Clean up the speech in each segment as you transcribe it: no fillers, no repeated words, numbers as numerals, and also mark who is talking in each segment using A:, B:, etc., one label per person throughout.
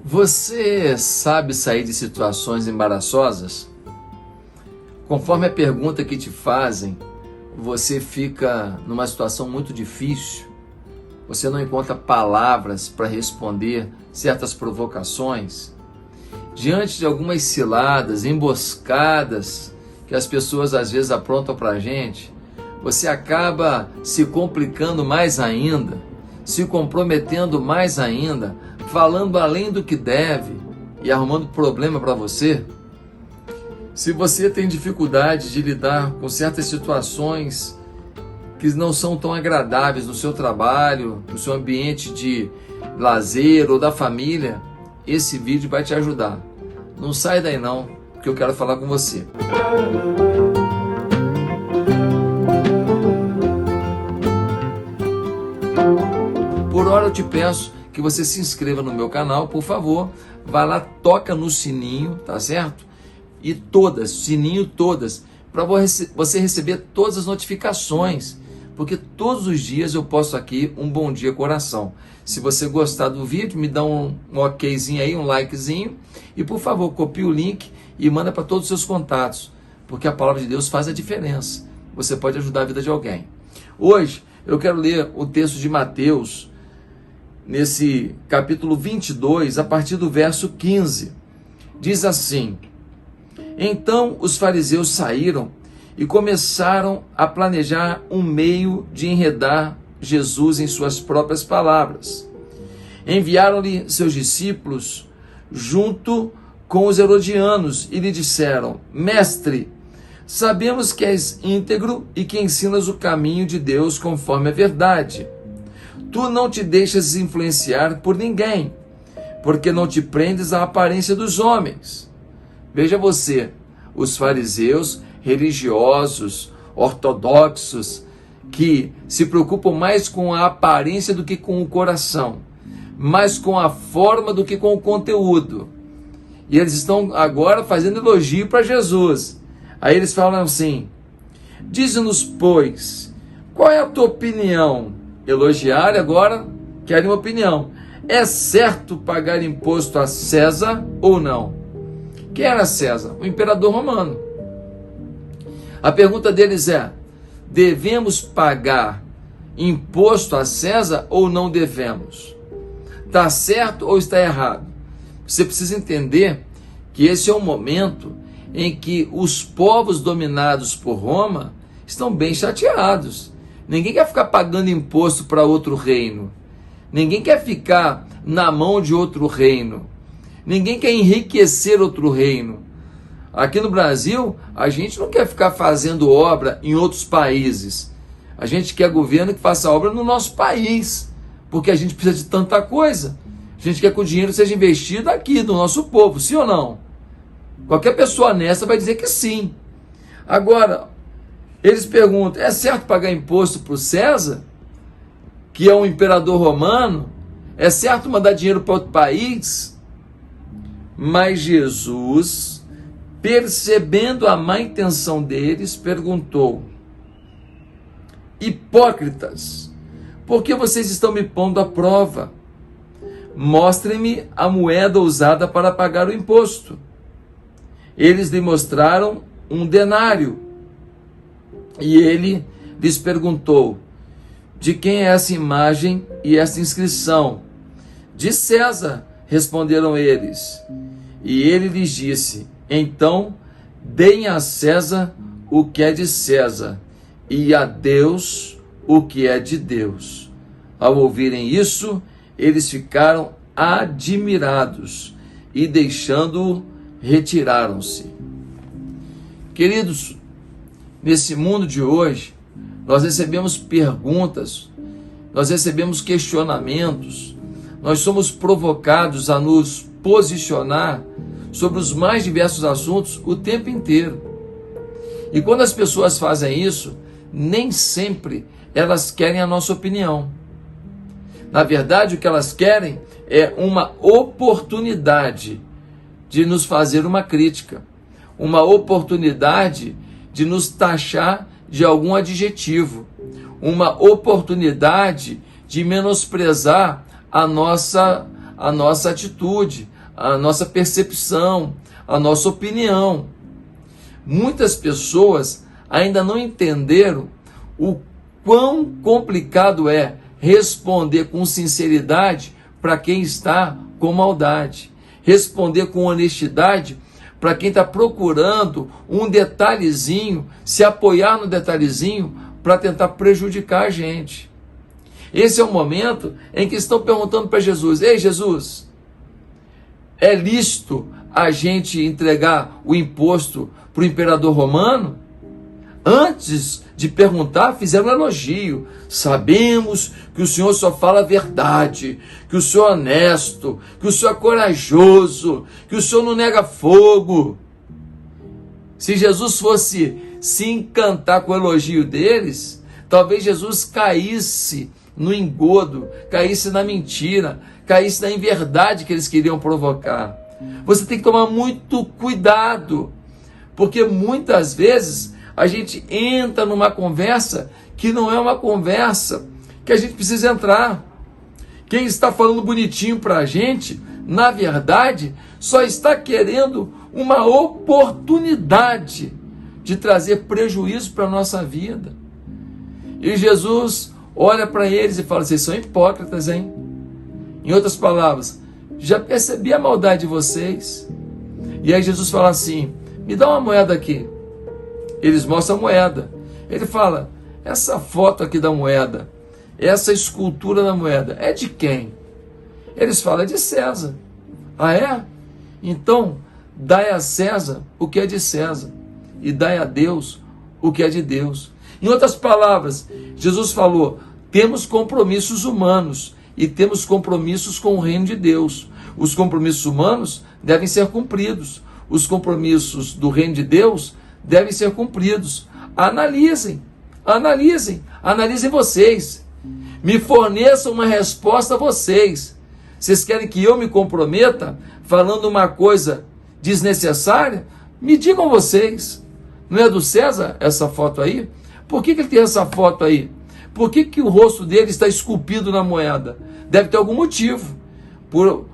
A: Você sabe sair de situações embaraçosas? Conforme a pergunta que te fazem, você fica numa situação muito difícil, você não encontra palavras para responder certas provocações. Diante de algumas ciladas, emboscadas que as pessoas às vezes aprontam para a gente, você acaba se complicando mais ainda, se comprometendo mais ainda, falando além do que deve e arrumando problema para você. Se você tem dificuldade de lidar com certas situações que não são tão agradáveis no seu trabalho, no seu ambiente de lazer ou da família, esse vídeo vai te ajudar. Não sai daí não, que eu quero falar com você. Por hora eu te peço que você se inscreva no meu canal, por favor, vá lá, toca no sininho, tá certo? E todas, sininho todas, para você receber todas as notificações, porque todos os dias eu posto aqui um bom dia coração. Se você gostar do vídeo, me dá um okzinho aí, um likezinho, e por favor, copie o link e manda para todos os seus contatos, porque a palavra de Deus faz a diferença. Você pode ajudar a vida de alguém. Hoje eu quero ler o texto de Mateus, nesse capítulo 22, a partir do verso 15. Diz assim: Então os fariseus saíram e começaram a planejar um meio de enredar Jesus em suas próprias palavras. Enviaram-lhe seus discípulos junto com os herodianos e lhe disseram: Mestre, sabemos que és íntegro e que ensinas o caminho de Deus conforme a verdade. Tu não te deixas influenciar por ninguém, porque não te prendes à aparência dos homens. Veja você, os fariseus religiosos, ortodoxos, que se preocupam mais com a aparência do que com o coração, mais com a forma do que com o conteúdo. E eles estão agora fazendo elogio para Jesus. Aí eles falam assim: Dize-nos, pois, qual é a tua opinião? Elogiar agora, querem uma opinião. É certo pagar imposto a César ou não? Quem era César? O imperador romano. A pergunta deles é: devemos pagar imposto a César ou não devemos? Está certo ou está errado? Você precisa entender que esse é um momento em que os povos dominados por Roma estão bem chateados. Ninguém quer ficar pagando imposto para outro reino. Ninguém quer ficar na mão de outro reino. Ninguém quer enriquecer outro reino. Aqui no Brasil, a gente não quer ficar fazendo obra em outros países. A gente quer governo que faça obra no nosso país, porque a gente precisa de tanta coisa. A gente quer que o dinheiro seja investido aqui, do nosso povo, sim ou não? Qualquer pessoa honesta vai dizer que sim. Agora, eles perguntam: é certo pagar imposto para o César, que é um imperador romano? É certo mandar dinheiro para outro país? Mas Jesus, percebendo a má intenção deles, perguntou: Hipócritas, por que vocês estão me pondo à prova? Mostrem-me a moeda usada para pagar o imposto. Eles lhe mostraram um denário. E ele lhes perguntou: de quem é essa imagem e essa inscrição? De César, responderam eles. E ele lhes disse: então, deem a César o que é de César, e a Deus o que é de Deus. Ao ouvirem isso, eles ficaram admirados e, deixando-o, retiraram-se. Queridos, nesse mundo de hoje, nós recebemos perguntas, nós recebemos questionamentos, nós somos provocados a nos posicionar sobre os mais diversos assuntos o tempo inteiro. E quando as pessoas fazem isso, nem sempre elas querem a nossa opinião. Na verdade, o que elas querem é uma oportunidade de nos fazer uma crítica, uma oportunidade de nos taxar de algum adjetivo, uma oportunidade de menosprezar a nossa atitude, a nossa percepção, a nossa opinião. Muitas pessoas ainda não entenderam o quão complicado é responder com sinceridade para quem está com maldade, responder com honestidade para quem está procurando um detalhezinho, se apoiar no detalhezinho para tentar prejudicar a gente. Esse é o momento em que estão perguntando para Jesus: ei, Jesus, é lícito a gente entregar o imposto para o imperador romano? Antes de perguntar, fizeram um elogio. Sabemos que o Senhor só fala a verdade, que o Senhor é honesto, que o Senhor é corajoso, que o Senhor não nega fogo. Se Jesus fosse se encantar com o elogio deles, talvez Jesus caísse no engodo, caísse na mentira, caísse na inverdade que eles queriam provocar. Você tem que tomar muito cuidado, porque muitas vezes a gente entra numa conversa que não é uma conversa que a gente precisa entrar. Quem está falando bonitinho para a gente, na verdade, só está querendo uma oportunidade de trazer prejuízo para a nossa vida. E Jesus olha para eles e fala: vocês são hipócritas, hein? Em outras palavras, já percebi a maldade de vocês. E aí Jesus fala assim: me dá uma moeda aqui. Eles mostram a moeda. Ele fala: essa foto aqui da moeda, essa escultura da moeda, é de quem? Eles falam: é de César. Ah, é? Então, dai a César o que é de César, e dai a Deus o que é de Deus. Em outras palavras, Jesus falou: temos compromissos humanos e temos compromissos com o reino de Deus. Os compromissos humanos devem ser cumpridos. Os compromissos do reino de Deus devem ser cumpridos. Analisem vocês. Me forneçam uma resposta a vocês. Vocês querem que eu me comprometa falando uma coisa desnecessária? Me digam vocês. Não é do César essa foto aí? Por que ele tem essa foto aí? Por que o rosto dele está esculpido na moeda? Deve ter algum motivo.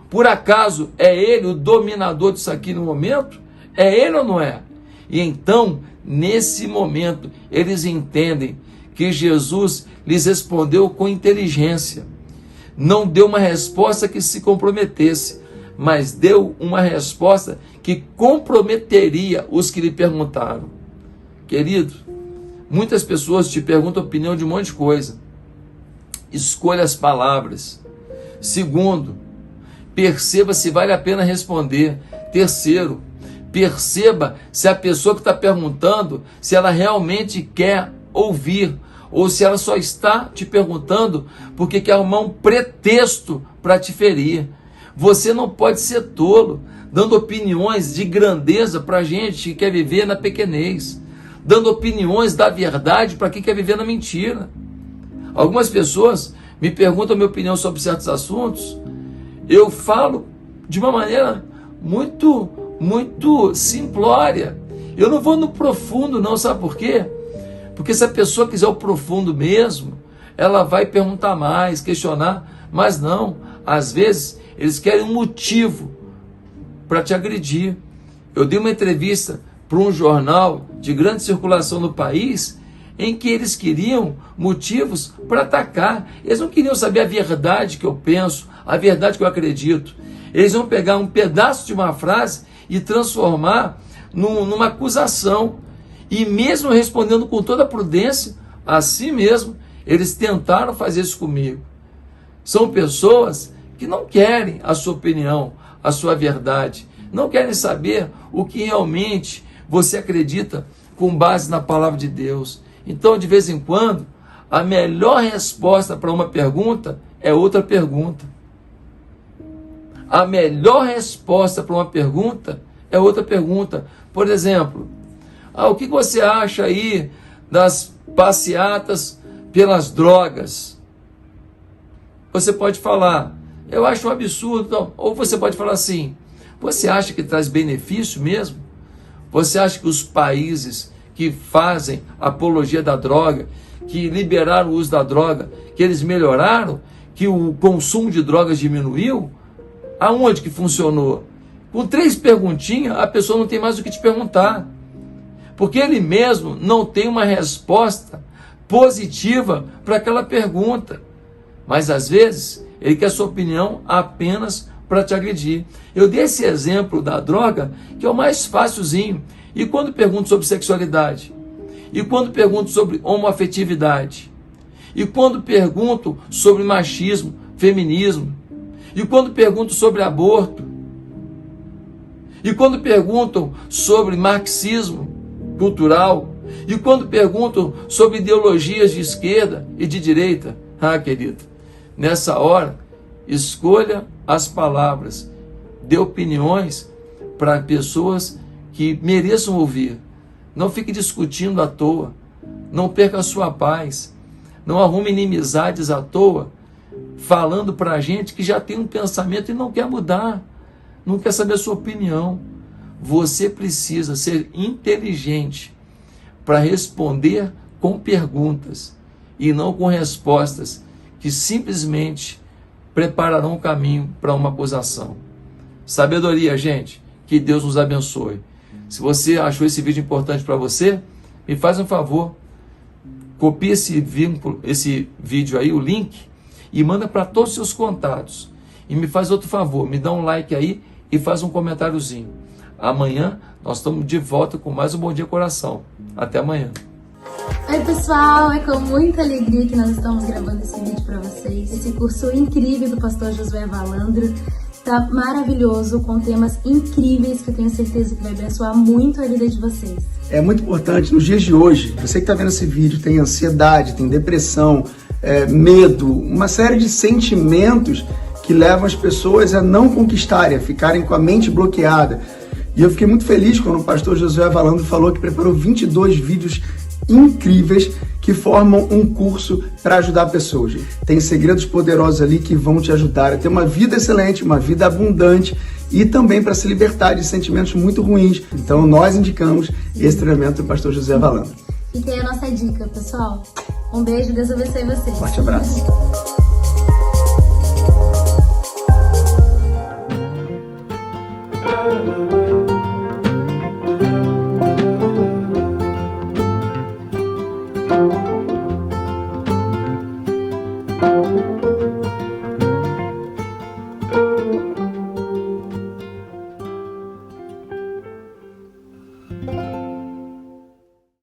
A: Por acaso é ele o dominador disso aqui no momento? É ele ou não é? E então, nesse momento, eles entendem que Jesus lhes respondeu com inteligência. Não deu uma resposta que se comprometesse, mas deu uma resposta que comprometeria os que lhe perguntaram. Querido, muitas pessoas te perguntam a opinião de um monte de coisa. Escolha as palavras. Segundo, perceba se vale a pena responder. Terceiro, perceba se a pessoa que está perguntando, se ela realmente quer ouvir, ou se ela só está te perguntando porque quer arrumar um pretexto para te ferir. Você não pode ser tolo, dando opiniões de grandeza para gente que quer viver na pequenez, dando opiniões da verdade para quem quer viver na mentira. Algumas pessoas me perguntam a minha opinião sobre certos assuntos, eu falo de uma maneira muito simplória. Eu não vou no profundo não, sabe por quê? Porque se a pessoa quiser o profundo mesmo, ela vai perguntar mais, questionar, mas não. Às vezes, eles querem um motivo para te agredir. Eu dei uma entrevista para um jornal de grande circulação no país, em que eles queriam motivos para atacar. Eles não queriam saber a verdade que eu penso, a verdade que eu acredito. Eles vão pegar um pedaço de uma frase e transformar numa acusação. E mesmo respondendo com toda a prudência, assim mesmo, eles tentaram fazer isso comigo. São pessoas que não querem a sua opinião, a sua verdade. Não querem saber o que realmente você acredita com base na palavra de Deus. Então, de vez em quando, a melhor resposta para uma pergunta é outra pergunta. A melhor resposta para uma pergunta é outra pergunta. Por exemplo, o que você acha aí das passeatas pelas drogas? Você pode falar: eu acho um absurdo. Não. Ou você pode falar assim: você acha que traz benefício mesmo? Você acha que os países que fazem apologia da droga, que liberaram o uso da droga, que eles melhoraram, que o consumo de drogas diminuiu? Aonde que funcionou? Com 3 perguntinhas, a pessoa não tem mais o que te perguntar. Porque ele mesmo não tem uma resposta positiva para aquela pergunta. Mas às vezes, ele quer a sua opinião apenas para te agredir. Eu dei esse exemplo da droga, que é o mais facilzinho. E quando pergunto sobre sexualidade? E quando pergunto sobre homoafetividade? E quando pergunto sobre machismo, feminismo? E quando pergunto sobre aborto? E quando perguntam sobre marxismo cultural? E quando perguntam sobre ideologias de esquerda e de direita? Ah, querido, nessa hora, escolha as palavras, dê opiniões para pessoas que mereçam ouvir. Não fique discutindo à toa, não perca a sua paz, não arrume inimizades à toa, falando para a gente que já tem um pensamento e não quer mudar, não quer saber a sua opinião. Você precisa ser inteligente para responder com perguntas e não com respostas que simplesmente prepararão o caminho para uma acusação. Sabedoria, gente, que Deus nos abençoe. Se você achou esse vídeo importante para você, me faz um favor, copie esse vídeo aí, o link, e manda para todos os seus contatos. E me faz outro favor, me dá um like aí e faz um comentáriozinho. Amanhã nós estamos de volta com mais um Bom Dia Coração. Até amanhã.
B: Oi pessoal, é com muita alegria que nós estamos gravando esse vídeo para vocês. Esse curso incrível do pastor Josué Valandro tá maravilhoso, com temas incríveis que eu tenho certeza que vai abençoar muito a vida de vocês.
C: É muito importante nos dias de hoje, você que está vendo esse vídeo tem ansiedade, tem depressão, medo, uma série de sentimentos que levam as pessoas a não conquistarem, a ficarem com a mente bloqueada. E eu fiquei muito feliz quando o pastor Josué Valandro falou que preparou 22 vídeos incríveis que formam um curso para ajudar pessoas. Tem segredos poderosos ali que vão te ajudar a ter uma vida excelente, uma vida abundante e também para se libertar de sentimentos muito ruins. Então nós indicamos esse treinamento do pastor Josué Valandro.
B: Fica aí a nossa dica, pessoal. Um beijo, Deus abençoe vocês.
C: Forte abraço.